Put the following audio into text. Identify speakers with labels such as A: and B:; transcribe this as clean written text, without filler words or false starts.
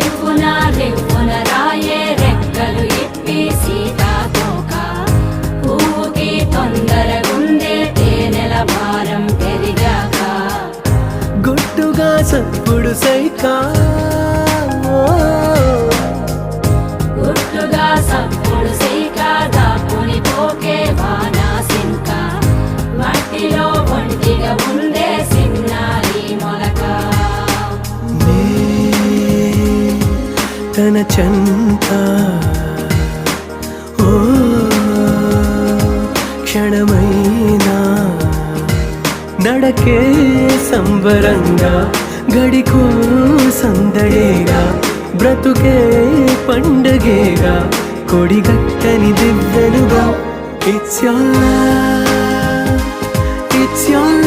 A: రివ్వున రివ్వున రాయే రెక్కలు ఇప్పి సీతాకోక పువ్వుకి తొందరగుందే తేనెల భారం పెరిగాక
B: గుట్టుగా సప్పుడు సైకా
A: గుట్టుగా సప్పుడు సైక దాపుని పోకే వానా సింక మట్టిలో ఒంటిగా ఉందే సిన్నారి మొలక
B: తన చెంత ఓ క్షణమైనా నడకే సంబరంగా గడికో సందడేగా బ్రతుకే పండగేగా కొడిగట్టని దివ్వెనుగా ఇట్స్ your